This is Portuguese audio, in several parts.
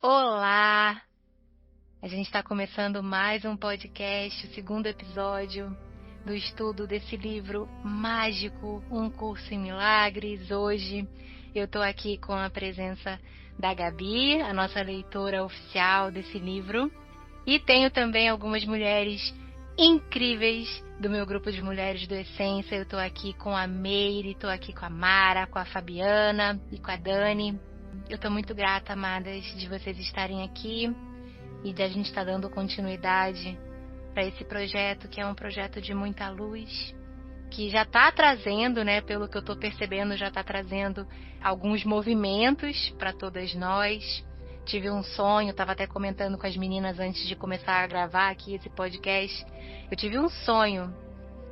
Olá! A gente está começando mais um podcast, o segundo episódio do estudo desse livro mágico, Um Curso em Milagres. Hoje eu estou aqui com a presença da Gabi, a nossa leitora oficial desse livro, e tenho também algumas mulheres incríveis do meu grupo de mulheres do Essência. Eu estou aqui com a Meire, estou aqui com a Mara, com a Fabiana e com a Dani. Eu estou muito grata, amadas, de vocês estarem aqui e de a gente estar dando continuidade para esse projeto, que é um projeto de muita luz, que já está trazendo, né, pelo que eu estou percebendo, já está trazendo alguns movimentos para todas nós. Tive um sonho, estava até comentando com as meninas antes de começar a gravar aqui esse podcast. Eu tive um sonho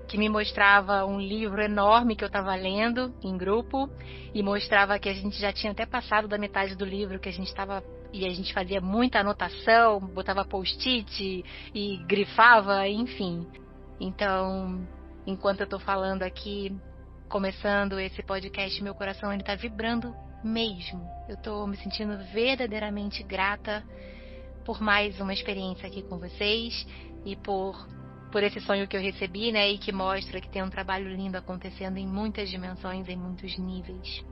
que me mostrava um livro enorme que eu estava lendo em grupo e mostrava que a gente já tinha até passado da metade do livro, que a gente estava, e a gente fazia muita anotação, botava post-it e grifava, enfim. Então, enquanto eu estou falando aqui, começando esse podcast, meu coração ele está vibrando mesmo. Eu estou me sentindo verdadeiramente grata por mais uma experiência aqui com vocês e por esse sonho que eu recebi, né, e que mostra que tem um trabalho lindo acontecendo em muitas dimensões, em muitos níveis.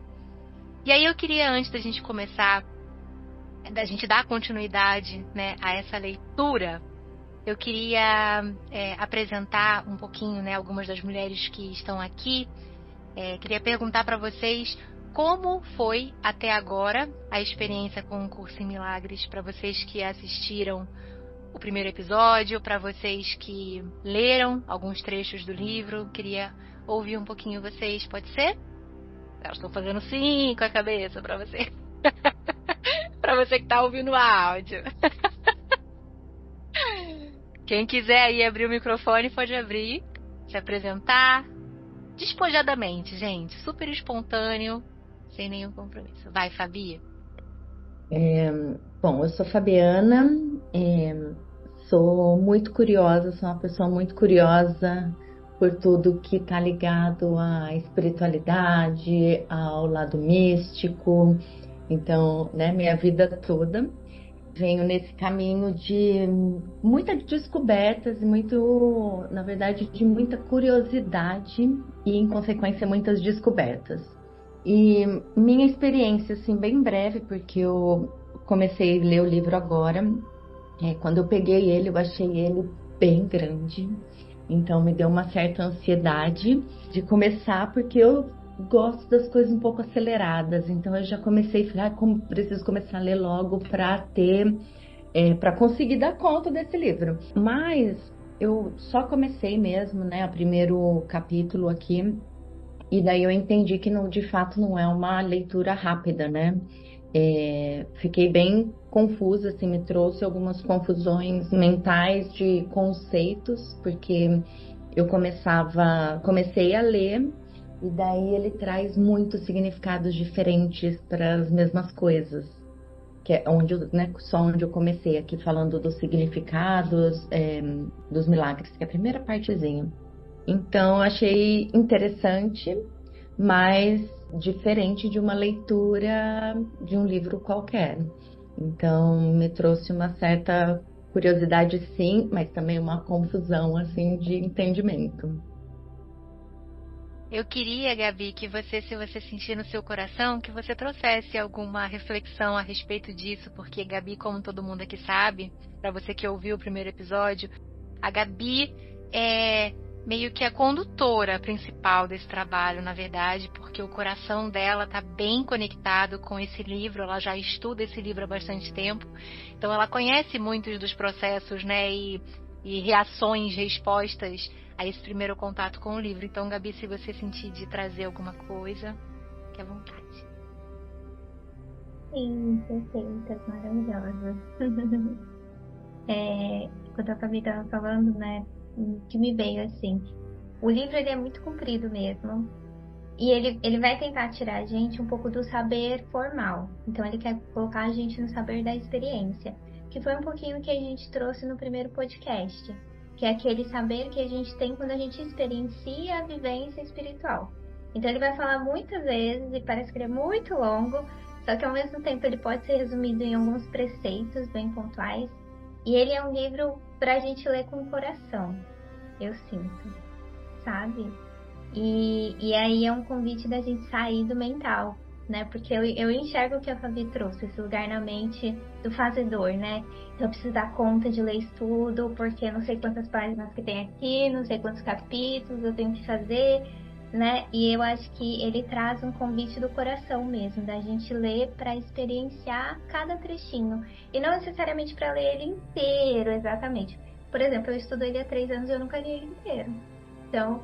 E aí eu queria, antes da gente começar, da gente dar continuidade, né, a essa leitura, eu queria apresentar um pouquinho, né, algumas das mulheres que estão aqui. Queria perguntar para vocês como foi até agora a experiência com o Curso em Milagres, para vocês que assistiram o primeiro episódio, para vocês que leram alguns trechos do livro. Queria ouvir um pouquinho vocês, pode ser? Eu estou fazendo sim com a cabeça para você. Para você que está ouvindo o áudio. Quem quiser aí abrir o microfone pode abrir, se apresentar despojadamente, gente, super espontâneo, sem nenhum compromisso. Vai, Fabi. Bom, eu sou Fabiana, sou muito curiosa, sou uma pessoa muito curiosa por tudo que está ligado à espiritualidade, ao lado místico. Então, né, minha vida toda venho nesse caminho de muitas descobertas e muito, na verdade, de muita curiosidade e, em consequência, muitas descobertas. E minha experiência, assim, bem breve, porque eu comecei a ler o livro agora. Quando eu peguei ele, eu achei ele bem grande. Então, me deu uma certa ansiedade de começar, porque eu gosto das coisas um pouco aceleradas. Então, eu já comecei a falar, como preciso começar a ler logo para ter, para conseguir dar conta desse livro. Mas eu só comecei mesmo, né, o primeiro capítulo aqui. E daí eu entendi que não, de fato não é uma leitura rápida, né? Fiquei bem confusa, assim, me trouxe algumas confusões mentais de conceitos, porque eu comecei a ler, e daí ele traz muitos significados diferentes para as mesmas coisas, que é onde, né, só onde eu comecei aqui falando dos significados, dos milagres, que é a primeira partezinha. Então, eu achei interessante, mas diferente de uma leitura de um livro qualquer. Então, me trouxe uma certa curiosidade, sim, mas também uma confusão, assim, de entendimento. Eu queria, Gabi, que você, se você sentir no seu coração, que você trouxesse alguma reflexão a respeito disso, porque Gabi, como todo mundo aqui sabe, para você que ouviu o primeiro episódio, a Gabi é meio que a condutora principal desse trabalho, na verdade, porque o coração dela está bem conectado com esse livro, ela já estuda esse livro há bastante tempo, então ela conhece muitos dos processos, né, e reações, respostas a esse primeiro contato com o livro. Então, Gabi, se você sentir de trazer alguma coisa, fique à vontade. Sim, perfeitas, maravilhosas. Quando a Fabi estava falando, né, que me veio assim, o livro ele é muito comprido mesmo, e ele vai tentar tirar a gente um pouco do saber formal. Então ele quer colocar a gente no saber da experiência, que foi um pouquinho que a gente trouxe no primeiro podcast, que é aquele saber que a gente tem quando a gente experiencia a vivência espiritual. Então ele vai falar muitas vezes, e parece que ele é muito longo, Só que ao mesmo tempo ele pode ser resumido em alguns preceitos bem pontuais. E ele é um livro pra gente ler com o coração, eu sinto, sabe? E aí é um convite da gente sair do mental, né? Porque eu enxergo o que a Fabi trouxe, esse lugar na mente do fazedor, né? Então eu preciso dar conta de ler isso tudo, porque não sei quantas páginas que tem aqui, não sei quantos capítulos eu tenho que fazer, né? E eu acho que ele traz um convite do coração mesmo, da gente ler para experienciar cada trechinho. E não necessariamente para ler ele inteiro, exatamente. Por exemplo, eu estudo ele há 3 anos e eu nunca li ele inteiro. Então,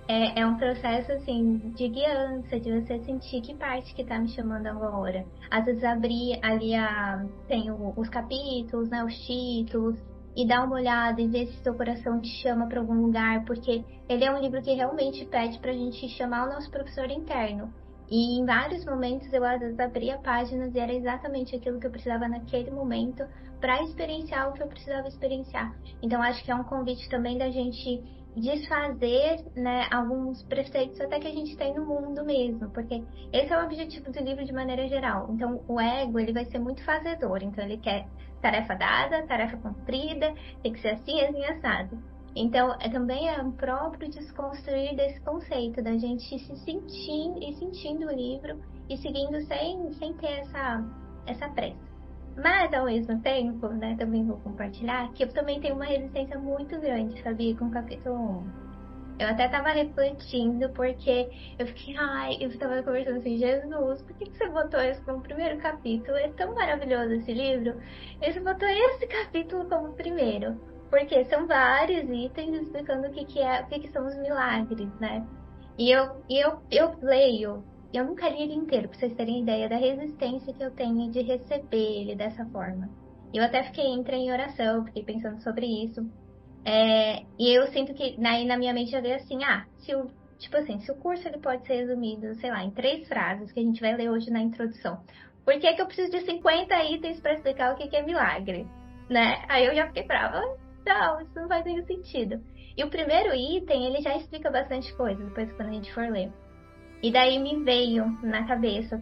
é um processo, assim, de guiança, de você sentir que parte que tá me chamando agora. Às vezes abrir ali tem os capítulos, né, os títulos, e dar uma olhada e ver se seu coração te chama para algum lugar, porque ele é um livro que realmente pede pra gente chamar o nosso professor interno. E em vários momentos eu às vezes abria páginas e era exatamente aquilo que eu precisava naquele momento para experienciar o que eu precisava experienciar. Então acho que é um convite também da gente desfazer, né, alguns preceitos até que a gente tem no mundo mesmo, porque esse é o objetivo do livro de maneira geral. Então, o ego, ele vai ser muito fazedor, então ele quer tarefa dada, tarefa cumprida, tem que ser assim assado. Então, também é um próprio desconstruir desse conceito, da gente se sentindo e sentindo o livro e seguindo sem ter essa pressa. Mas, ao mesmo tempo, né, também vou compartilhar que eu também tenho uma resistência muito grande, sabia, com o capítulo 1. Eu até tava refletindo, porque eu fiquei, eu tava conversando assim, Jesus, por que você botou isso como primeiro capítulo? É tão maravilhoso esse livro. E você botou esse capítulo como primeiro. Porque são vários itens explicando o que são os milagres, né? E eu leio, eu nunca li ele inteiro, pra vocês terem ideia da resistência que eu tenho de receber ele dessa forma. Eu até entrei em oração, fiquei pensando sobre isso. E eu sinto que na minha mente já veio assim, se o curso ele pode ser resumido, sei lá, em 3 frases que a gente vai ler hoje na introdução. Por que que eu preciso de 50 itens para explicar o que que é milagre? Né? Aí eu já fiquei brava. Não, isso não faz nenhum sentido. E o primeiro item, ele já explica bastante coisa, depois quando a gente for ler. E daí me veio na cabeça,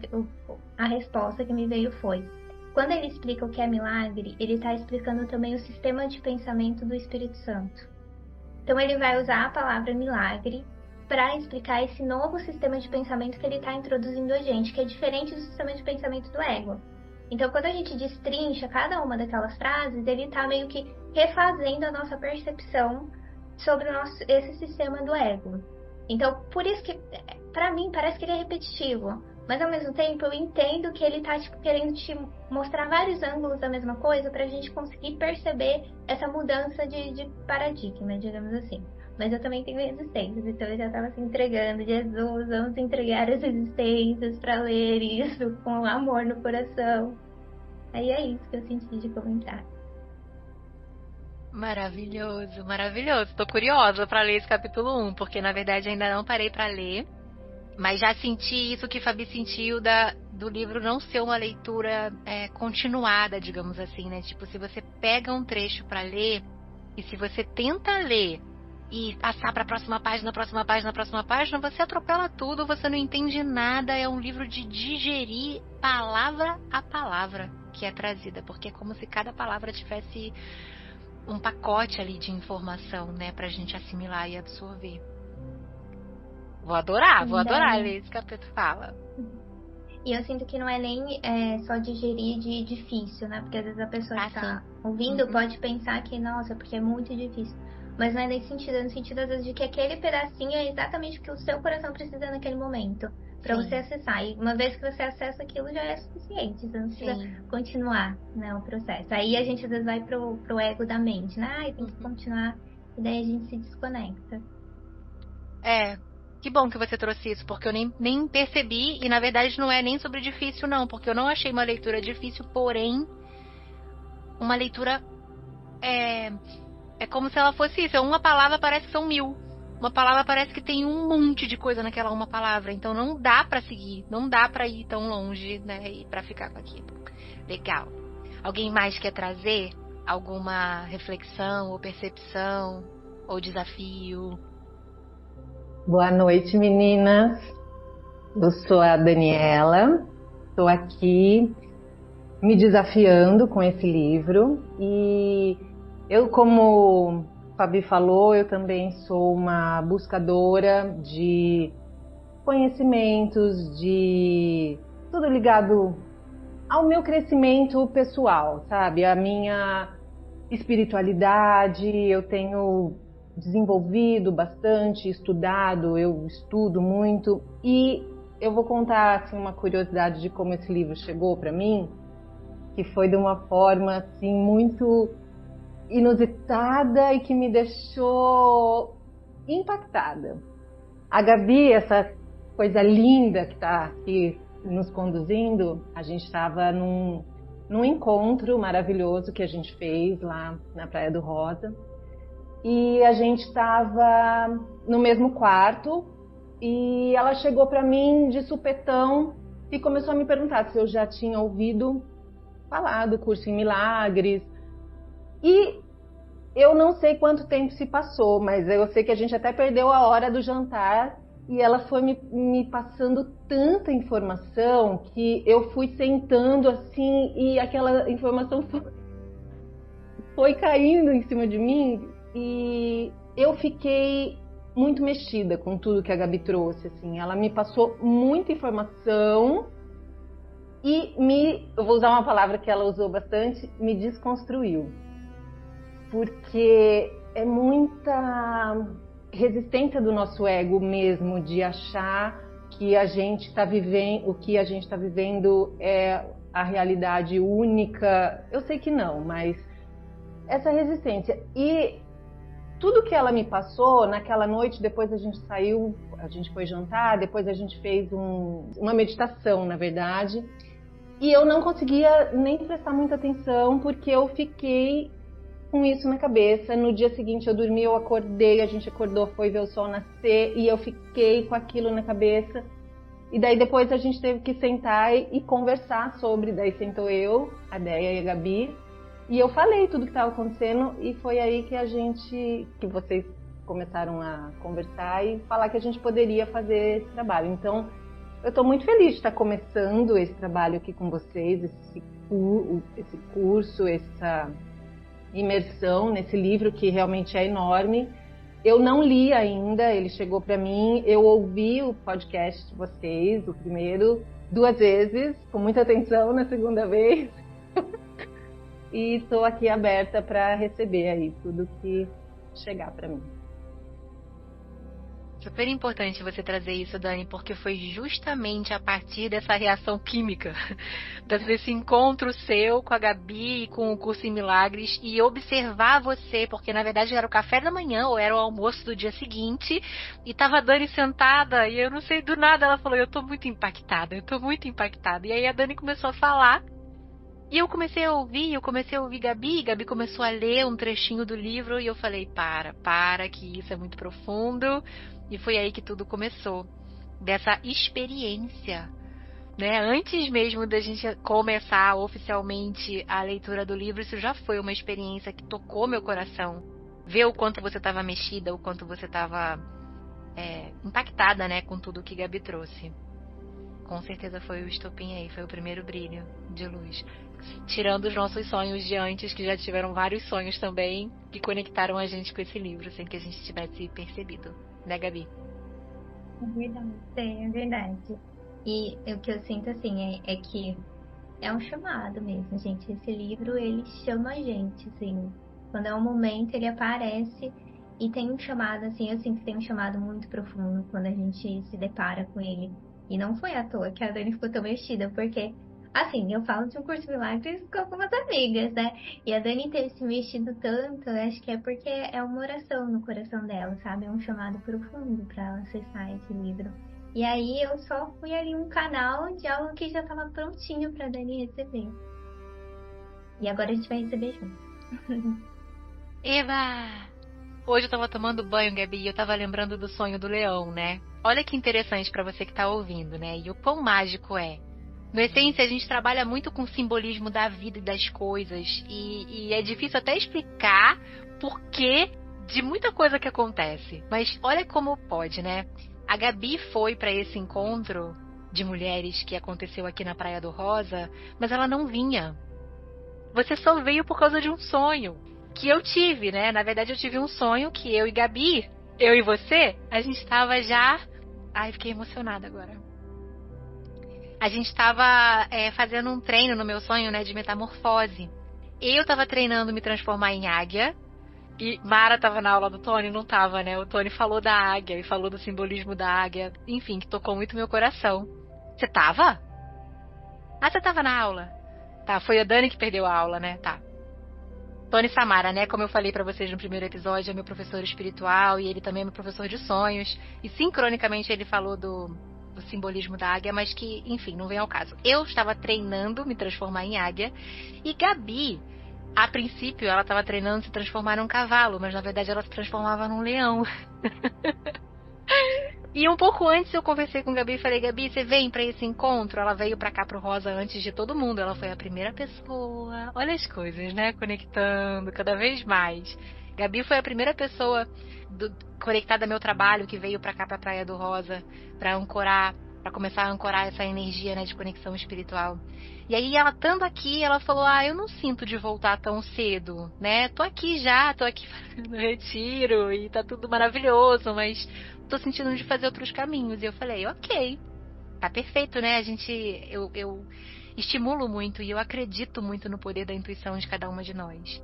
a resposta que me veio foi: quando ele explica o que é milagre, ele está explicando também o sistema de pensamento do Espírito Santo. Então ele vai usar a palavra milagre para explicar esse novo sistema de pensamento que ele está introduzindo a gente, que é diferente do sistema de pensamento do ego. Então, quando a gente destrincha cada uma daquelas frases, ele está meio que refazendo a nossa percepção sobre esse sistema do ego. Então, por isso que, para mim, parece que ele é repetitivo. Mas, ao mesmo tempo, eu entendo que ele tá, querendo te mostrar vários ângulos da mesma coisa pra gente conseguir perceber essa mudança de paradigma, digamos assim. Mas eu também tenho resistências, então eu já tava se entregando. Jesus, vamos entregar as resistências pra ler isso com amor no coração. Aí é isso que eu senti de comentar. Maravilhoso, maravilhoso. Tô curiosa para ler esse capítulo 1, porque na verdade ainda não parei para ler, mas já senti isso que Fabi sentiu do livro não ser uma leitura continuada, digamos assim, né? Tipo, se você pega um trecho para ler e se você tenta ler e passar para a próxima página, você atropela tudo, você não entende nada. É um livro de digerir palavra a palavra que é trazida, porque é como se cada palavra tivesse um pacote ali de informação, né, pra gente assimilar e absorver. Vou adorar ler esse capítulo. Fala. E eu sinto que não é nem só digerir de difícil, né? Porque às vezes a pessoa que tá ouvindo pode pensar que, nossa, porque é muito difícil. Mas não é nesse sentido, é no sentido às vezes de que aquele pedacinho é exatamente o que o seu coração precisa naquele momento. Pra você acessar. E uma vez que você acessa aquilo, já é suficiente. Você não precisa continuar, né, o processo. Aí a gente às vezes vai pro ego da mente, né? Tem que continuar. E daí a gente se desconecta. Que bom que você trouxe isso, porque eu nem percebi. E na verdade não é nem sobre difícil, não. Porque eu não achei uma leitura difícil, porém uma leitura é como se ela fosse isso. Uma palavra parece que são 1000. Uma palavra parece que tem um monte de coisa naquela uma palavra. Então não dá pra seguir. Não dá pra ir tão longe, né? E pra ficar com aquilo. Legal. Alguém mais quer trazer alguma reflexão ou percepção ou desafio? Boa noite, meninas. Eu sou a Daniela. estou aqui me desafiando com esse livro e eu, como a Fabi falou, eu também sou uma buscadora de conhecimentos, de tudo ligado ao meu crescimento pessoal, sabe? A minha espiritualidade, eu tenho desenvolvido bastante, estudado, eu estudo muito e eu vou contar assim, uma curiosidade de como esse livro chegou para mim, que foi de uma forma assim muito inusitada e que me deixou impactada. A Gabi, essa coisa linda que está aqui nos conduzindo, a gente estava num encontro maravilhoso que a gente fez lá na Praia do Rosa. E a gente estava no mesmo quarto e ela chegou para mim de supetão e começou a me perguntar se eu já tinha ouvido falar do curso em milagres. E eu não sei quanto tempo se passou, mas eu sei que a gente até perdeu a hora do jantar e ela foi me passando tanta informação que eu fui sentando assim e aquela informação foi caindo em cima de mim e eu fiquei muito mexida com tudo que a Gabi trouxe, assim. Ela me passou muita informação e eu vou usar uma palavra que ela usou bastante, me desconstruiu. Porque é muita resistência do nosso ego mesmo de achar que a gente está vivendo, o que a gente está vivendo é a realidade única. Eu sei que não, mas essa resistência. E tudo que ela me passou naquela noite, depois a gente saiu, a gente foi jantar, depois a gente fez uma meditação, na verdade, e eu não conseguia nem prestar muita atenção porque eu fiquei com isso na cabeça. No dia seguinte eu dormi, eu acordei, a gente acordou, foi ver o sol nascer e eu fiquei com aquilo na cabeça. E daí depois a gente teve que sentar e conversar sobre, daí sentou eu, a Déia e a Gabi, e eu falei tudo que estava acontecendo e foi aí que vocês começaram a conversar e falar que a gente poderia fazer esse trabalho. Então, eu estou muito feliz de estar começando esse trabalho aqui com vocês, esse curso, essa imersão nesse livro que realmente é enorme. Eu não li ainda, ele chegou para mim, eu ouvi o podcast de vocês, o primeiro, 2 vezes, com muita atenção na segunda vez. E estou aqui aberta para receber aí tudo que chegar para mim. Super importante você trazer isso, Dani, porque foi justamente a partir dessa reação química, desse encontro seu com a Gabi e com o curso em Milagres e observar você, porque na verdade era o café da manhã ou era o almoço do dia seguinte e tava a Dani sentada e eu não sei, do nada ela falou, eu tô muito impactada. E aí a Dani começou a falar e eu comecei a ouvir Gabi começou a ler um trechinho do livro e eu falei, para, que isso é muito profundo. E foi aí que tudo começou, dessa experiência, né? Antes mesmo da gente começar oficialmente a leitura do livro, isso já foi uma experiência que tocou meu coração. Ver o quanto você estava mexida, o quanto você estava impactada, né, com tudo que Gabi trouxe. Com certeza foi o estopim aí, foi o primeiro brilho de luz. Tirando os nossos sonhos de antes, que já tiveram vários sonhos também, que conectaram a gente com esse livro, sem que a gente tivesse percebido. Né, Gabi? É verdade. E o que eu sinto, assim, é que é um chamado mesmo, gente. Esse livro, ele chama a gente, assim. Quando é um momento, ele aparece e tem um chamado, assim, eu sinto que tem um chamado muito profundo quando a gente se depara com ele. E não foi à toa que a Dani ficou tão mexida, porque, assim, eu falo de um curso de milagres com algumas amigas, né? E a Dani teve se mexido tanto, eu acho que é porque é uma oração no coração dela, sabe? É um chamado profundo para ela acessar esse livro. E aí eu só fui ali um canal de algo que já estava prontinho para Dani receber. E agora a gente vai receber junto. Eva! Hoje eu tava tomando banho, Gabi, e eu tava lembrando do sonho do leão, né? Olha que interessante para você que tá ouvindo, né? E o quão mágico é. No essência, a gente trabalha muito com o simbolismo da vida e das coisas. E é difícil até explicar por que de muita coisa que acontece. Mas olha como pode, né? A Gabi foi para esse encontro de mulheres que aconteceu aqui na Praia do Rosa, mas ela não vinha. Você só veio por causa de um sonho que eu tive, né? Na verdade, eu tive um sonho que eu e Gabi, eu e você, a gente estava já... Ai, fiquei emocionada agora. A gente estava fazendo um treino no meu sonho, né, de metamorfose. Eu estava treinando me transformar em águia. E Mara estava na aula do Tony? Não estava, né? O Tony falou da águia e falou do simbolismo da águia. Enfim, que tocou muito meu coração. Você estava? Ah, você estava na aula. Tá, foi a Dani que perdeu a aula, né? Tá. Tony Samara, né? Como eu falei pra vocês no primeiro episódio, é meu professor espiritual e ele também é meu professor de sonhos. E sincronicamente ele falou do simbolismo da águia, mas que, enfim, não vem ao caso. Eu estava treinando me transformar em águia e Gabi, a princípio, ela estava treinando se transformar num cavalo, mas na verdade ela se transformava num leão. E um pouco antes eu conversei com Gabi e falei, Gabi, você vem pra esse encontro? Ela veio pra cá pro Rosa antes de todo mundo. Ela foi a primeira pessoa. Olha as coisas, né? Conectando cada vez mais. Gabi foi a primeira pessoa conectada ao meu trabalho que veio pra cá pra Praia do Rosa pra ancorar, pra começar a ancorar essa energia, né, de conexão espiritual. E aí ela estando aqui, ela falou, eu não sinto de voltar tão cedo, né? Tô aqui fazendo retiro e tá tudo maravilhoso, mas tô sentindo de fazer outros caminhos. E eu falei, ok, tá perfeito, né? Eu estimulo muito e eu acredito muito no poder da intuição de cada uma de nós.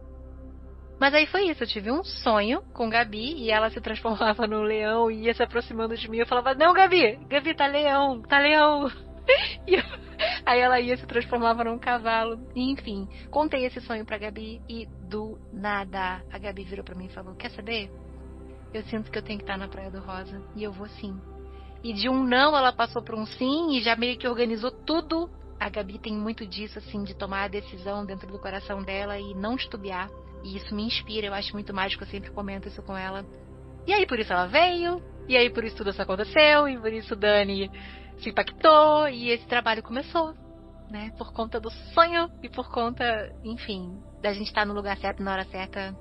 Mas aí foi isso, eu tive um sonho com Gabi e ela se transformava no leão e ia se aproximando de mim. Eu falava, não, Gabi, tá leão. Aí ela ia se transformava num cavalo. E, enfim, contei esse sonho pra Gabi e do nada a Gabi virou pra mim e falou, quer saber? Eu sinto que eu tenho que estar na Praia do Rosa e eu vou sim. E de um não ela passou por um sim e já meio que organizou tudo. A Gabi tem muito disso, assim, de tomar a decisão dentro do coração dela e não titubear. E isso me inspira, eu acho muito mágico, eu sempre comento isso com ela. E aí por isso ela veio, e aí por isso tudo isso aconteceu, e por isso Dani se impactou, e esse trabalho começou, né? Por conta do sonho e por conta, enfim, da gente estar no lugar certo, na hora certa,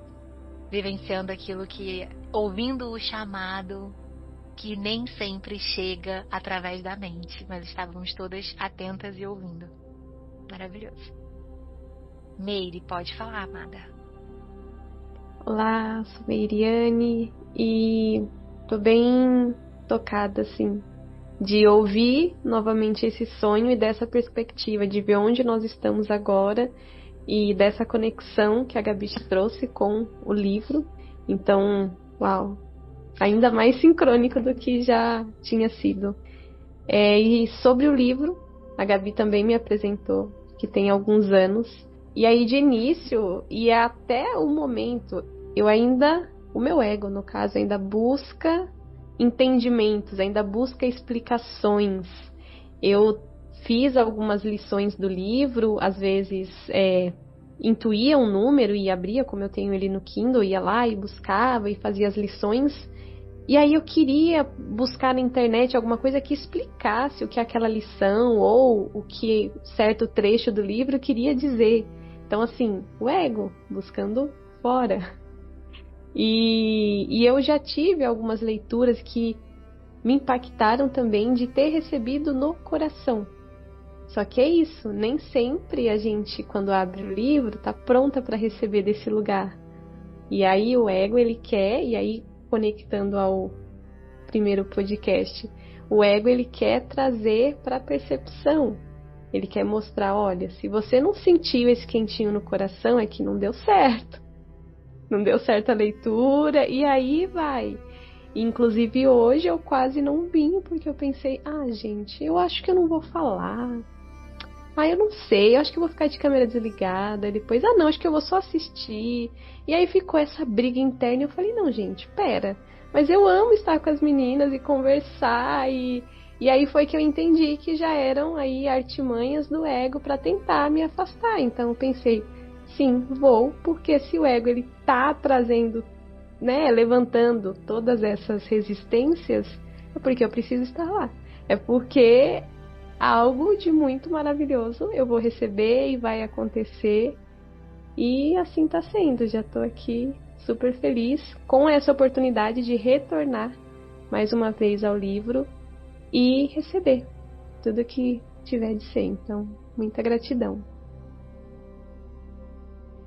vivenciando aquilo que, ouvindo o chamado, que nem sempre chega através da mente, mas estávamos todas atentas e ouvindo. Maravilhoso. Meire, pode falar, amada. Olá, sou Meiriane e tô bem tocada, assim, de ouvir novamente esse sonho e dessa perspectiva, de ver onde nós estamos agora e dessa conexão que a Gabi trouxe com o livro. Então, uau, ainda mais sincrônico do que já tinha sido. E sobre o livro, a Gabi também me apresentou, que tem alguns anos. E aí, de início, e até o momento, o meu ego, no caso, ainda busca entendimentos, ainda busca explicações. Eu fiz algumas lições do livro, às vezes intuía um número e abria, como eu tenho ele no Kindle, ia lá e buscava e fazia as lições. E aí eu queria buscar na internet alguma coisa que explicasse o que aquela lição ou o que certo trecho do livro queria dizer. Então, assim, o ego buscando fora. E eu já tive algumas leituras que me impactaram também de ter recebido no coração. Só que é isso, nem sempre a gente, quando abre o livro, está pronta para receber desse lugar. E aí o ego, ele quer, e aí conectando ao primeiro podcast, o ego, ele quer trazer para a percepção. Ele quer mostrar, olha, se você não sentiu esse quentinho no coração, é que não deu certo. Não deu certo a leitura, e aí vai. Inclusive hoje eu quase não vim, porque eu pensei, gente, eu acho que eu não vou falar. Eu não sei, eu acho que eu vou ficar de câmera desligada. Depois, não, acho que eu vou só assistir. E aí ficou essa briga interna, e eu falei, não, gente, pera. Mas eu amo estar com as meninas e conversar, e aí foi que eu entendi que já eram aí artimanhas do ego para tentar me afastar. Então eu pensei, sim, vou, porque se o ego ele tá trazendo, né, levantando todas essas resistências, é porque eu preciso estar lá. É porque algo de muito maravilhoso eu vou receber e vai acontecer. E assim tá sendo, já tô aqui super feliz com essa oportunidade de retornar mais uma vez ao livro e receber tudo que tiver de ser. Então, muita gratidão.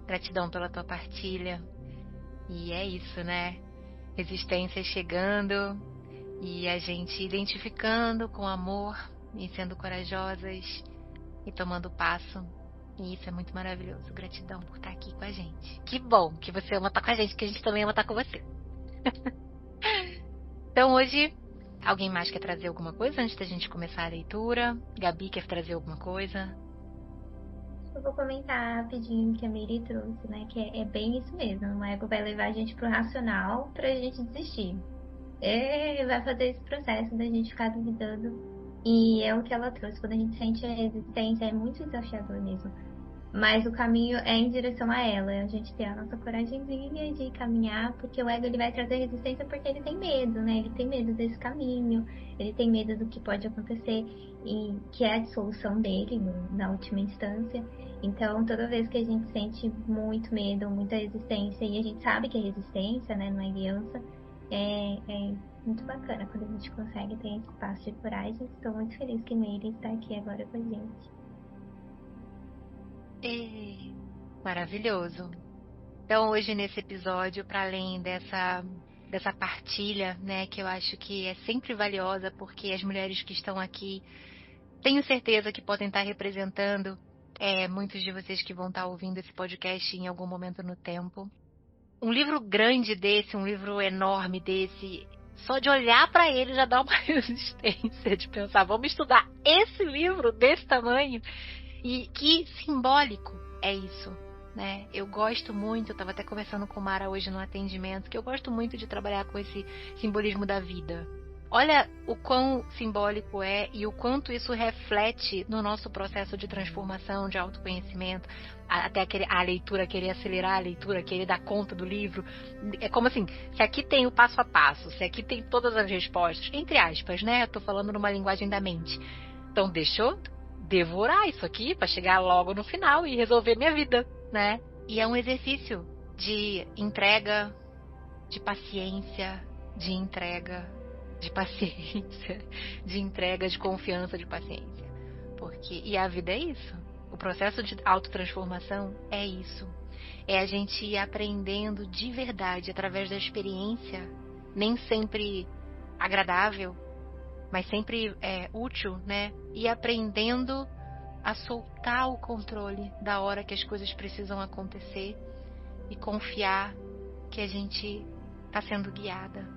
Gratidão pela tua partilha. E é isso, né? Resistência chegando e a gente identificando com amor e sendo corajosas e tomando passo. E isso é muito maravilhoso. Gratidão por estar aqui com a gente. Que bom que você ama estar com a gente, que a gente também ama estar com você. Então hoje, alguém mais quer trazer alguma coisa antes da gente começar a leitura? Gabi quer trazer alguma coisa? Eu vou comentar rapidinho que a Miri trouxe, né? Que é bem isso mesmo. O ego vai levar a gente pro racional pra gente desistir. Vai fazer esse processo da gente ficar duvidando. E é o que ela trouxe. Quando a gente sente a resistência, é muito desafiador mesmo. Mas o caminho é em direção a ela. A gente ter a nossa coragemzinha de caminhar, porque o ego ele vai trazer resistência porque ele tem medo, né? Ele tem medo desse caminho, ele tem medo do que pode acontecer e que é a dissolução dele na última instância. Então, toda vez que a gente sente muito medo, muita resistência, e a gente sabe que é resistência, né? Não é guiança, é muito bacana quando a gente consegue ter esse passo de coragem. Estou muito feliz que Meire está aqui agora com a gente. Maravilhoso. Então hoje nesse episódio, para além dessa partilha, né, que eu acho que é sempre valiosa, porque as mulheres que estão aqui, tenho certeza que podem estar representando muitos de vocês que vão estar ouvindo esse podcast em algum momento no tempo. Um livro grande desse, um livro enorme desse, só de olhar para ele já dá uma resistência de pensar, vamos estudar esse livro desse tamanho. E que simbólico é isso, né? Eu gosto muito, eu estava até conversando com Mara hoje no atendimento, que eu gosto muito de trabalhar com esse simbolismo da vida. Olha o quão simbólico é e o quanto isso reflete no nosso processo de transformação, de autoconhecimento, até a leitura, querer acelerar a leitura, querer dar conta do livro. É como assim, se aqui tem o passo a passo, se aqui tem todas as respostas, entre aspas, né? Eu tô falando numa linguagem da mente. Então deixou devorar isso aqui para chegar logo no final e resolver minha vida, né? E é um exercício de entrega, de paciência, de entrega, de paciência, de entrega, de confiança, de paciência. E a vida é isso. O processo de autotransformação é isso. É a gente ir aprendendo de verdade através da experiência, nem sempre agradável, mas sempre útil, né? E aprendendo a soltar o controle da hora que as coisas precisam acontecer e confiar que a gente está sendo guiada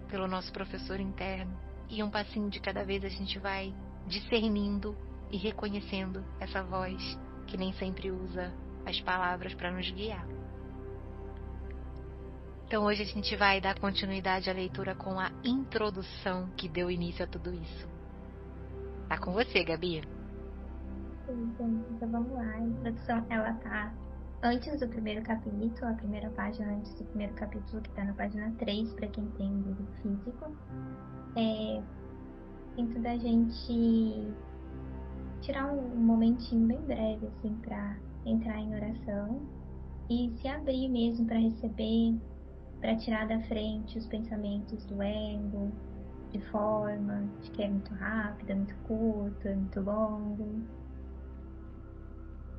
pelo nosso professor interno. E um passinho de cada vez a gente vai discernindo e reconhecendo essa voz que nem sempre usa as palavras para nos guiar. Então hoje a gente vai dar continuidade à leitura com a introdução que deu início a tudo isso. Tá com você, Gabi? Então vamos lá. A introdução, ela tá antes do primeiro capítulo, a primeira página antes do primeiro capítulo, que tá na página 3, para quem tem o livro físico. Tento da gente tirar um momentinho bem breve, assim, para entrar em oração e se abrir mesmo para receber, para tirar da frente os pensamentos do ego, de forma de que é muito rápido, é muito curto, é muito longo.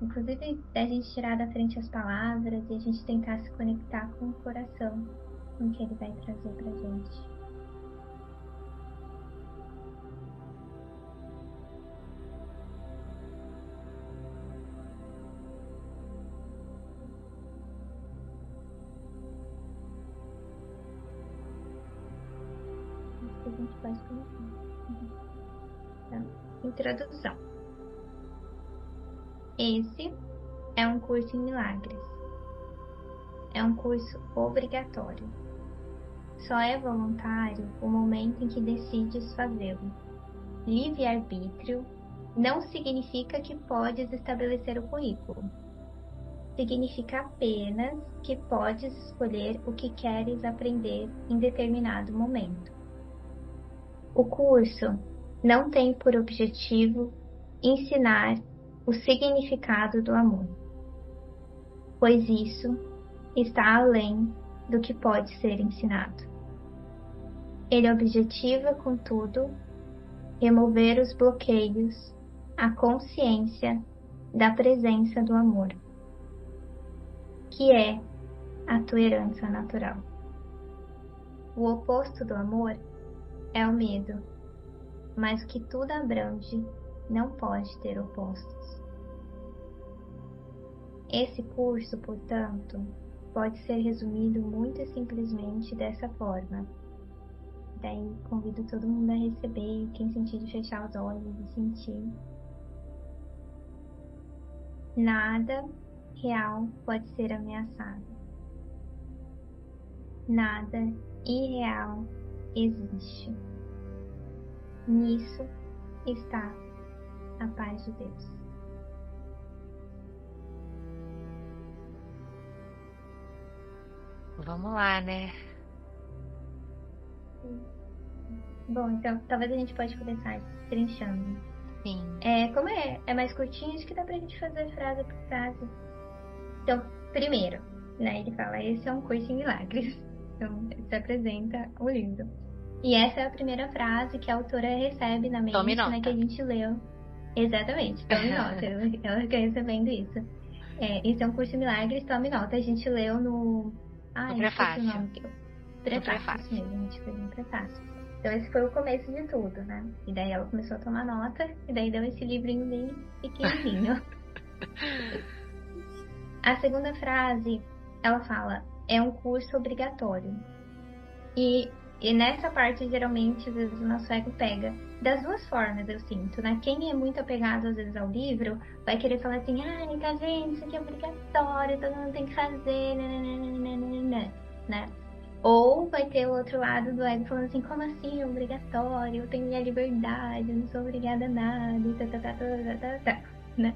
Inclusive, a gente tirar da frente as palavras e a gente tentar se conectar com o coração, com o que ele vai trazer pra gente. A gente pode começar. Então, introdução. Esse é um curso em milagres. É um curso obrigatório. Só é voluntário o momento em que decides fazê-lo. Livre-arbítrio não significa que podes estabelecer o currículo. Significa apenas que podes escolher o que queres aprender em determinado momento. O curso não tem por objetivo ensinar o significado do amor, pois isso está além do que pode ser ensinado. Ele objetiva, contudo, remover os bloqueios à consciência da presença do amor, que é a tua herança natural. O oposto do amor é o medo, mas o que tudo abrange não pode ter opostos. Esse curso, portanto, pode ser resumido muito simplesmente dessa forma. Daí convido todo mundo a receber, quem sentir de fechar os olhos e sentir. Nada real pode ser ameaçado. Nada irreal existe. Nisso está a paz de Deus. Vamos lá, né? Bom, então talvez a gente pode começar trinchando. Sim. Como é mais curtinho, acho que dá pra gente fazer frase por frase. Então, primeiro, né, ele fala, esse é um curso em milagres. Então, se apresenta o livro. E essa é a primeira frase que a autora recebe na mente, né, que a gente leu. Exatamente, tome nota. Ela fica recebendo isso. Esse é um curso em milagres, tome nota. A gente leu no prefácio. O nome. Prefácio mesmo, a gente fez no prefácio. Então esse foi o começo de tudo, né? E daí ela começou a tomar nota, e daí deu esse livrinho bem pequenininho. A segunda frase, ela fala, é um curso obrigatório. E nessa parte, geralmente, às vezes o nosso ego pega das duas formas, eu sinto, né? Quem é muito apegado, às vezes, ao livro, vai querer falar assim, tá vendo, isso aqui é obrigatório, todo mundo tem que fazer, né? Ou vai ter o outro lado do ego falando assim, como assim é obrigatório? Eu tenho minha liberdade, eu não sou obrigada a nada, né?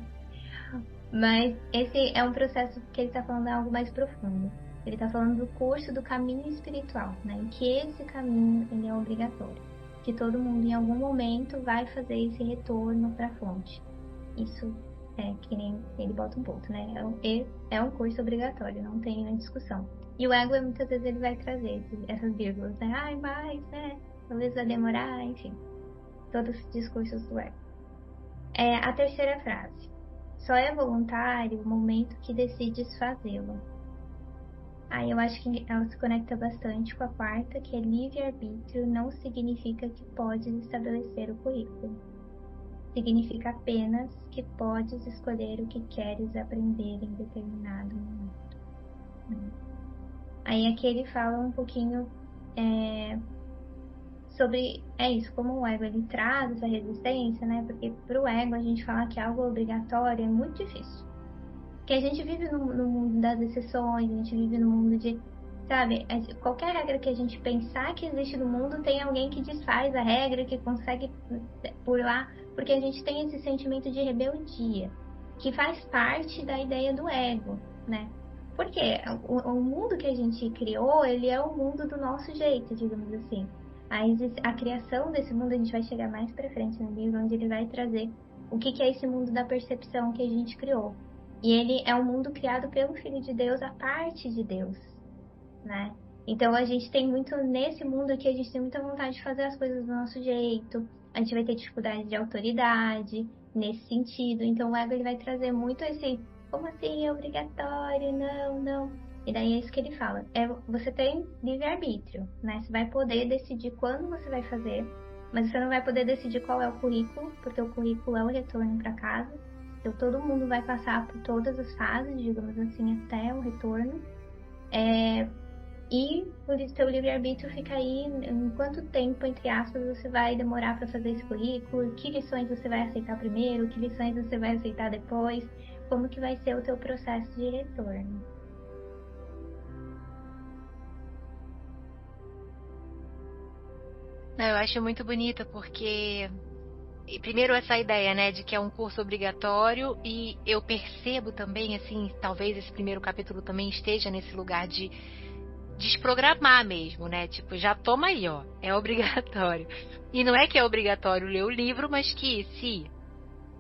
Mas esse é um processo que ele está falando de algo mais profundo. Ele está falando do curso do caminho espiritual, né? Em que esse caminho ele é obrigatório. Que todo mundo em algum momento vai fazer esse retorno para a fonte. Isso é que nem ele bota um ponto, né? É um curso obrigatório, não tem nem discussão. E o ego, muitas vezes, ele vai trazer essas vírgulas, né? Mas, né? Talvez vai demorar, enfim. Todos os discursos do ego. A terceira frase. Só é voluntário o momento que decides fazê-lo. Eu acho que ela se conecta bastante com a quarta, que é livre-arbítrio não significa que podes estabelecer o currículo. Significa apenas que podes escolher o que queres aprender em determinado momento. Aqui ele fala um pouquinho sobre isso, como o ego ele traz essa resistência, né? Porque para o ego a gente falar que algo é obrigatório é muito difícil. Porque a gente vive no mundo das exceções, a gente vive no mundo de, sabe, qualquer regra que a gente pensar que existe no mundo, tem alguém que desfaz a regra, que consegue burlar, porque a gente tem esse sentimento de rebeldia, que faz parte da ideia do ego, né? Porque o mundo que a gente criou, ele é o mundo do nosso jeito, digamos assim. A criação desse mundo, a gente vai chegar mais pra frente no livro, onde ele vai trazer o que é esse mundo da percepção que a gente criou. E ele é um mundo criado pelo Filho de Deus, a parte de Deus, né? Então a gente tem muito, nesse mundo aqui, a gente tem muita vontade de fazer as coisas do nosso jeito, a gente vai ter dificuldade de autoridade, nesse sentido. Então o ego ele vai trazer muito esse, como assim, é obrigatório, não. E daí é isso que ele fala, você tem livre-arbítrio, né? Você vai poder decidir quando você vai fazer, mas você não vai poder decidir qual é o currículo, porque o currículo é o retorno para casa. Então todo mundo vai passar por todas as fases, digamos assim, até o retorno. E o seu livre-arbítrio fica aí em quanto tempo, entre aspas, você vai demorar para fazer esse currículo, que lições você vai aceitar primeiro, que lições você vai aceitar depois, como que vai ser o teu processo de retorno. Eu acho muito bonita porque, primeiro, essa ideia, né, de que é um curso obrigatório, e eu percebo também, assim, talvez esse primeiro capítulo também esteja nesse lugar de desprogramar mesmo, né, tipo, já toma aí, ó, é obrigatório. E não é que é obrigatório ler o livro, mas que se,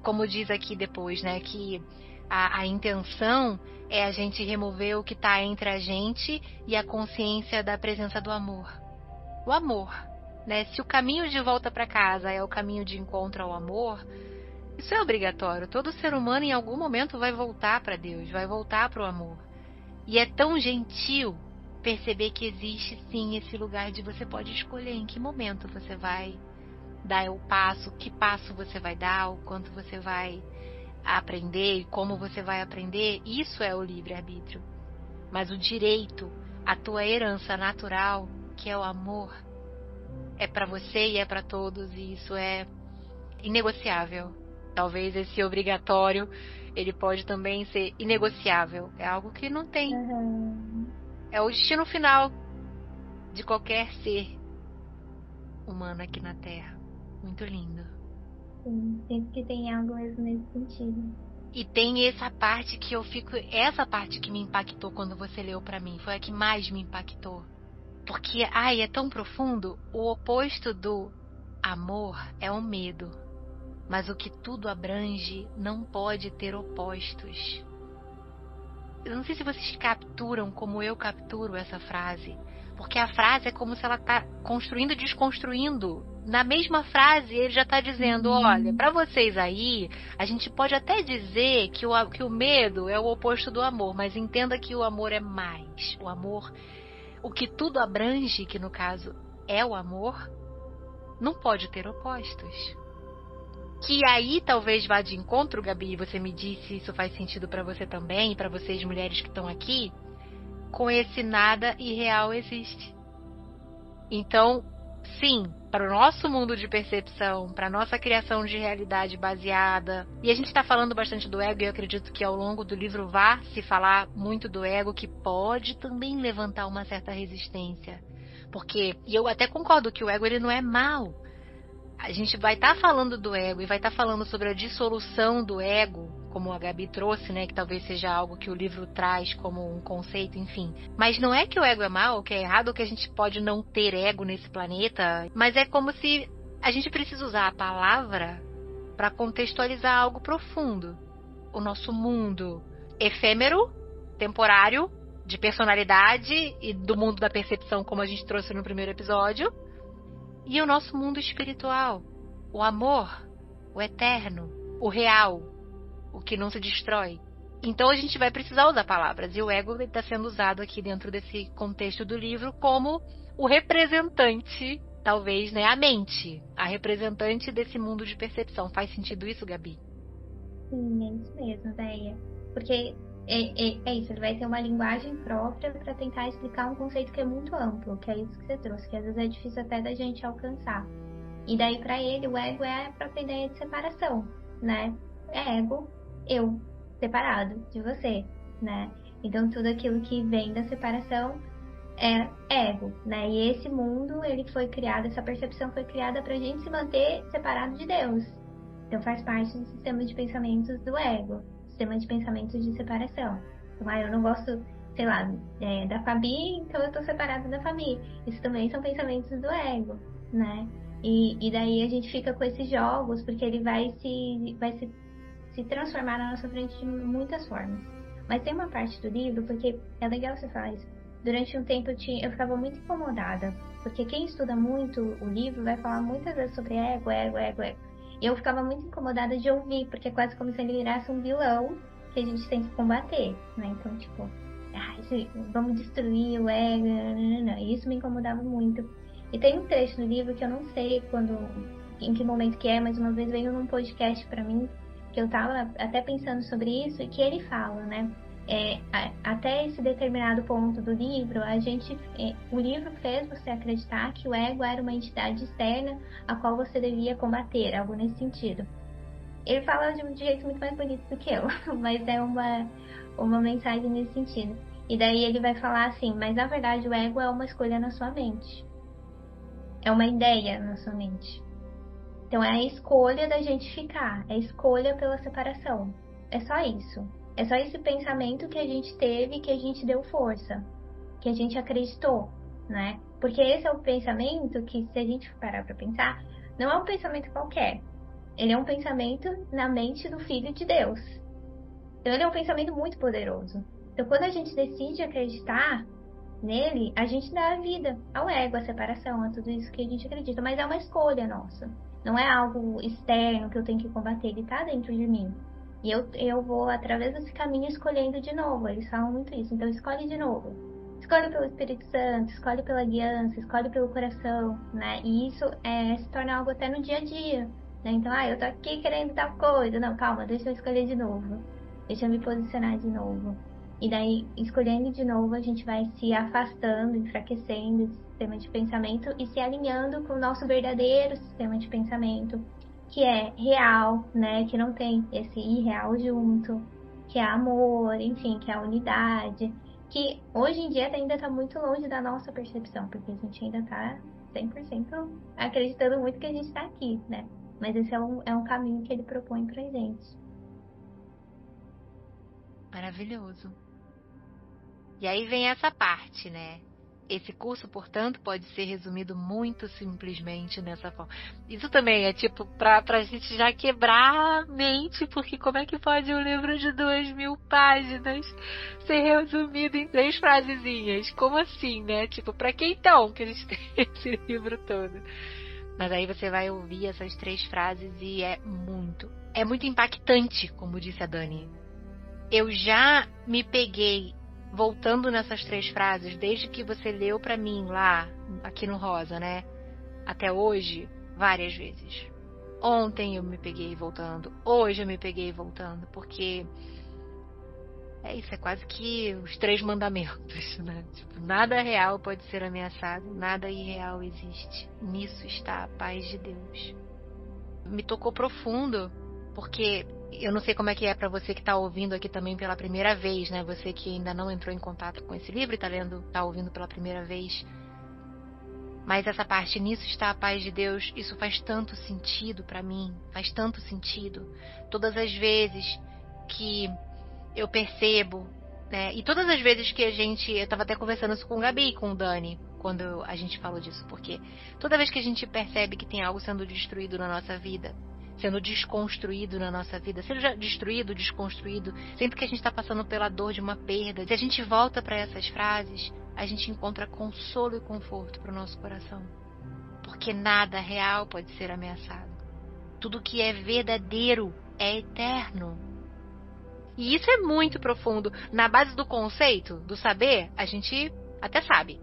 como diz aqui depois, né, que a intenção é a gente remover o que está entre a gente e a consciência da presença do amor. O amor. né? Se o caminho de volta para casa é o caminho de encontro ao amor, isso é obrigatório. Todo ser humano em algum momento vai voltar para Deus, vai voltar para o amor. E é tão gentil perceber que existe sim esse lugar de você pode escolher em que momento você vai dar o passo, que passo você vai dar, o quanto você vai aprender e como você vai aprender. Isso é o livre-arbítrio. Mas o direito, a tua herança natural, que é o amor, é para você e é para todos, e isso é inegociável. Talvez esse obrigatório, ele pode também ser inegociável. É algo que não tem. É o destino final de qualquer ser humano aqui na Terra. Muito lindo. Sim, sempre que tem algo mesmo nesse sentido. E tem essa parte que eu fico... Essa parte que me impactou quando você leu pra mim. Foi a que mais me impactou. Porque, é tão profundo. O oposto do amor é o medo. Mas o que tudo abrange não pode ter opostos. Eu não sei se vocês capturam como eu capturo essa frase. Porque a frase é como se ela está construindo e desconstruindo. Na mesma frase, ele já está dizendo, olha, para vocês aí, a gente pode até dizer que o medo é o oposto do amor, mas entenda que o amor é mais. O amor, o que tudo abrange, que no caso é o amor, não pode ter opostos. Que aí talvez vá de encontro, Gabi, você me disse se isso faz sentido para você também, para vocês mulheres que estão aqui, com esse nada irreal existe. Então, sim, para o nosso mundo de percepção, para a nossa criação de realidade baseada, e a gente está falando bastante do ego, e eu acredito que ao longo do livro vá se falar muito do ego, que pode também levantar uma certa resistência. Porque, e eu até concordo que o ego ele não é mau. A gente vai estar falando do ego e vai estar falando sobre a dissolução do ego, como a Gabi trouxe, né, que talvez seja algo que o livro traz como um conceito, enfim. Mas não é que o ego é mau, ou que é errado, ou que a gente pode não ter ego nesse planeta, mas é como se a gente precisa usar a palavra para contextualizar algo profundo. O nosso mundo efêmero, temporário, de personalidade e do mundo da percepção, como a gente trouxe no primeiro episódio, e o nosso mundo espiritual, o amor, o eterno, o real, o que não se destrói. Então a gente vai precisar usar palavras, e o ego está sendo usado aqui dentro desse contexto do livro como o representante, talvez, né, a mente, a representante desse mundo de percepção. Faz sentido isso, Gabi? Sim, é isso mesmo, Véia. Porque é isso, ele vai ter uma linguagem própria para tentar explicar um conceito que é muito amplo, que é isso que você trouxe, que às vezes é difícil até da gente alcançar. E daí para ele, o ego é a própria ideia de separação, né? É ego, eu, separado de você, né? Então tudo aquilo que vem da separação é ego, né? E esse mundo, ele foi criado, essa percepção foi criada pra gente se manter separado de Deus. Então faz parte do sistema de pensamentos do ego, sistema de pensamentos de separação. Então, eu não gosto, sei lá, da Fabi, então eu tô separada da Fabi. Isso também são pensamentos do ego, né? E daí a gente fica com esses jogos, porque ele vai se transformar na nossa frente de muitas formas. Mas tem uma parte do livro, porque é legal você falar isso. Durante um tempo eu ficava muito incomodada, porque quem estuda muito o livro vai falar muitas vezes sobre ego. E eu ficava muito incomodada de ouvir, porque é quase como se ele virasse um vilão que a gente tem que combater, né? Então, tipo, vamos destruir o ego, e isso me incomodava muito. E tem um trecho do livro que eu não sei em que momento que é, mas uma vez veio num podcast pra mim, que eu tava até pensando sobre isso, e que ele fala, né? Até esse determinado ponto do livro, o livro fez você acreditar que o ego era uma entidade externa a qual você devia combater, algo nesse sentido. Ele fala de um jeito muito mais bonito do que eu, mas é uma mensagem nesse sentido. E daí ele vai falar assim, mas na verdade o ego é uma escolha na sua mente. É uma ideia na sua mente. Então é a escolha da gente ficar, é a escolha pela separação. É só isso. É só esse pensamento que a gente teve, que a gente deu força, que a gente acreditou, né? Porque esse é o pensamento que, se a gente parar para pensar, não é um pensamento qualquer. Ele é um pensamento na mente do Filho de Deus. Então ele é um pensamento muito poderoso. Então quando a gente decide acreditar, nele, a gente dá a vida ao ego, à separação, a tudo isso que a gente acredita. Mas é uma escolha nossa. Não é algo externo que eu tenho que combater, ele tá dentro de mim. E eu vou, através desse caminho, escolhendo de novo. Eles falam muito isso. Então, escolhe de novo. Escolhe pelo Espírito Santo, escolhe pela guiança, escolhe pelo coração, né? E isso se torna algo até no dia a dia, né? Então, eu tô aqui querendo tal coisa. Não, calma, deixa eu escolher de novo. Deixa eu me posicionar de novo. E daí, escolhendo de novo, a gente vai se afastando, enfraquecendo esse sistema de pensamento e se alinhando com o nosso verdadeiro sistema de pensamento, que é real, né? Que não tem esse irreal junto, que é amor, enfim, que é a unidade, que hoje em dia ainda está muito longe da nossa percepção, porque a gente ainda está 100% acreditando muito que a gente está aqui, né? Mas esse é um caminho que ele propõe pra gente. Maravilhoso. E aí vem essa parte, né? Esse curso, portanto, pode ser resumido muito simplesmente nessa forma. Isso também é tipo pra gente já quebrar a mente, porque como é que pode um livro de 2.000 páginas ser resumido em 3 frasezinhas? Como assim, né? Tipo, pra que então que a gente tem esse livro todo? Mas aí você vai ouvir essas 3 frases e é muito impactante, como disse a Dani. Eu já me peguei voltando nessas 3 frases, desde que você leu pra mim lá, aqui no Rosa, né? Até hoje, várias vezes. Ontem eu me peguei voltando, hoje eu me peguei voltando, porque isso, é quase que os 3 mandamentos, né? Tipo, nada real pode ser ameaçado, nada irreal existe. Nisso está a paz de Deus. Me tocou profundo, porque eu não sei como é que é para você que está ouvindo aqui também pela primeira vez, né? Você que ainda não entrou em contato com esse livro e está ouvindo pela primeira vez. Mas essa parte, nisso está a paz de Deus, isso faz tanto sentido para mim, faz tanto sentido. Todas as vezes que eu percebo, né? E todas as vezes que eu estava até conversando isso com o Gabi e com o Dani, quando a gente falou disso, porque toda vez que a gente percebe que tem algo sendo destruído na nossa vida, sendo desconstruído na nossa vida, seja destruído, desconstruído, sempre que a gente está passando pela dor de uma perda, se a gente volta para essas frases, a gente encontra consolo e conforto para o nosso coração. Porque nada real pode ser ameaçado. Tudo que é verdadeiro é eterno. E isso é muito profundo. Na base do conceito, do saber, a gente até sabe.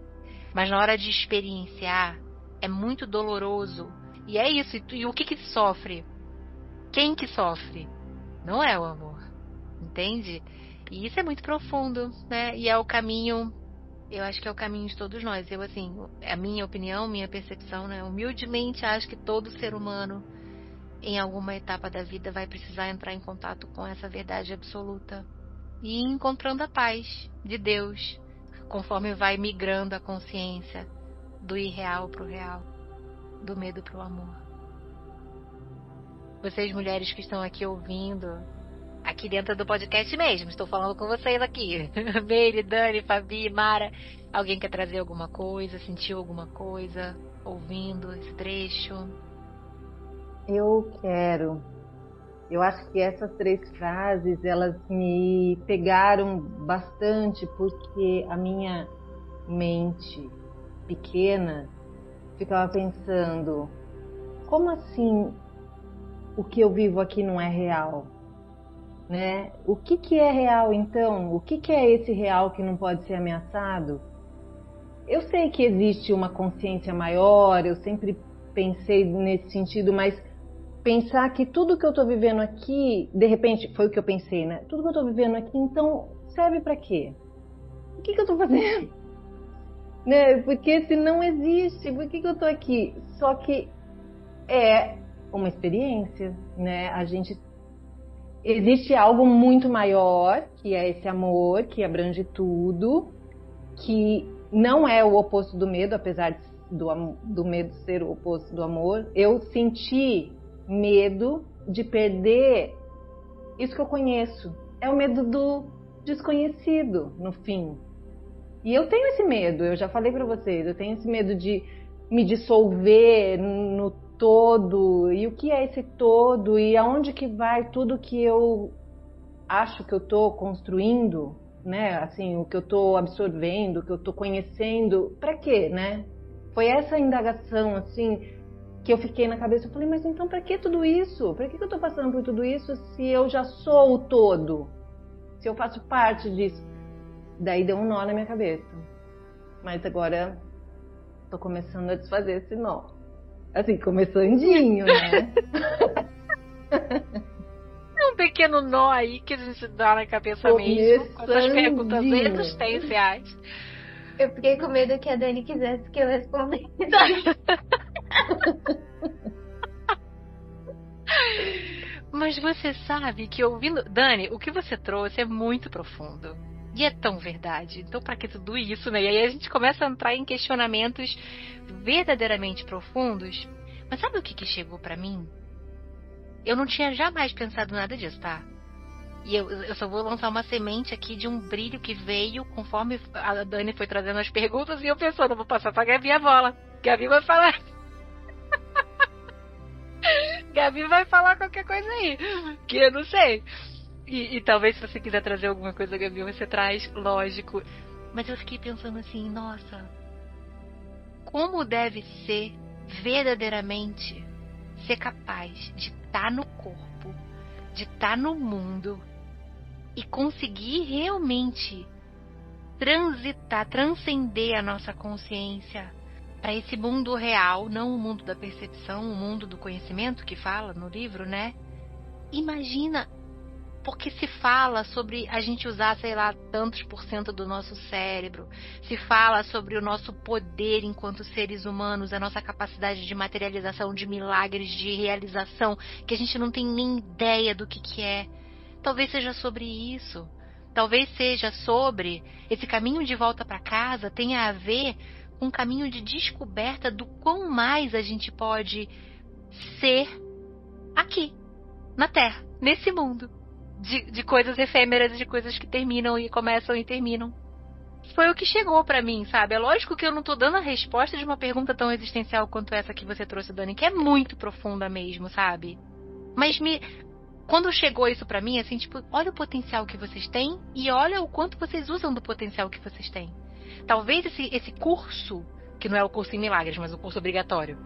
Mas na hora de experienciar, é muito doloroso. E é isso. E o que sofre? Quem que sofre? Não é o amor. Entende? E isso é muito profundo, né? E é o caminho, eu acho que é o caminho de todos nós. Eu, assim, a minha opinião, minha percepção, né? Humildemente acho que todo ser humano, em alguma etapa da vida, vai precisar entrar em contato com essa verdade absoluta. E ir encontrando a paz de Deus, conforme vai migrando a consciência do irreal para o real, do medo para o amor. Vocês mulheres que estão aqui ouvindo, aqui dentro do podcast mesmo, estou falando com vocês aqui. Meire, Dani, Fabi, Mara. Alguém quer trazer alguma coisa, sentiu alguma coisa, ouvindo esse trecho? Eu quero. Eu acho que essas 3 frases, elas me pegaram bastante, porque a minha mente pequena ficava pensando, como assim o que eu vivo aqui não é real? Né? O que é real então? O que é esse real que não pode ser ameaçado? Eu sei que existe uma consciência maior, eu sempre pensei nesse sentido, mas pensar que tudo que eu estou vivendo aqui, de repente, foi o que eu pensei, né? Tudo que eu estou vivendo aqui, então, serve para quê? O que eu estou fazendo? Né? Porque se não existe, por que eu estou aqui? Só que é uma experiência, né? Existe algo muito maior, que é esse amor, que abrange tudo, que não é o oposto do medo, apesar do medo ser o oposto do amor. Eu senti medo de perder isso que eu conheço. É o medo do desconhecido, no fim. E eu tenho esse medo, eu já falei para vocês, eu tenho esse medo de me dissolver no todo. E o que é esse todo? E aonde que vai tudo que eu acho que eu estou construindo? né? Assim, o que eu estou absorvendo, o que eu estou conhecendo, para quê, né? Foi essa indagação, assim, que eu fiquei na cabeça. Eu falei, mas então para que tudo isso? Para que eu estou passando por tudo isso se eu já sou o todo? Se eu faço parte disso? Daí deu um nó na minha cabeça. Mas agora estou começando a desfazer esse nó. Assim, começandinho, né? Um pequeno nó aí que a gente dá na cabeça mesmo, com essas perguntas existenciais. Eu fiquei com medo que a Dani quisesse que eu respondesse. Mas você sabe que ouvindo... Dani, o que você trouxe é muito profundo. E é tão verdade. Então, para que tudo isso, né? E aí a gente começa a entrar em questionamentos verdadeiramente profundos. Mas sabe o que chegou para mim? Eu não tinha jamais pensado nada disso, tá? E eu só vou lançar uma semente aqui de um brilho que veio conforme a Dani foi trazendo as perguntas e eu pensando, vou passar pra Gabi a bola. Gabi vai falar. Gabi vai falar qualquer coisa aí, que eu não sei. E talvez se você quiser trazer alguma coisa, Gabi, você traz, lógico. Mas eu fiquei pensando assim, nossa, como deve ser verdadeiramente ser capaz de estar no corpo, de estar no mundo e conseguir realmente transitar, transcender a nossa consciência para esse mundo real, não o mundo da percepção, o mundo do conhecimento que fala no livro, né? Imagina, porque se fala sobre a gente usar, sei lá, tantos % do nosso cérebro, se fala sobre o nosso poder enquanto seres humanos, a nossa capacidade de materialização, de milagres, de realização, que a gente não tem nem ideia do que é. Talvez seja sobre isso. Talvez seja sobre esse caminho de volta para casa, tenha a ver com um caminho de descoberta do quão mais a gente pode ser aqui, na Terra, nesse mundo. De coisas efêmeras, de coisas que terminam e começam e terminam. Foi o que chegou pra mim, sabe? É lógico que eu não tô dando a resposta de uma pergunta tão existencial quanto essa que você trouxe, Dani, que é muito profunda mesmo, sabe? Mas quando chegou isso pra mim, assim, tipo, olha o potencial que vocês têm e olha o quanto vocês usam do potencial que vocês têm. Talvez esse curso, que não é o curso em milagres, mas o curso obrigatório,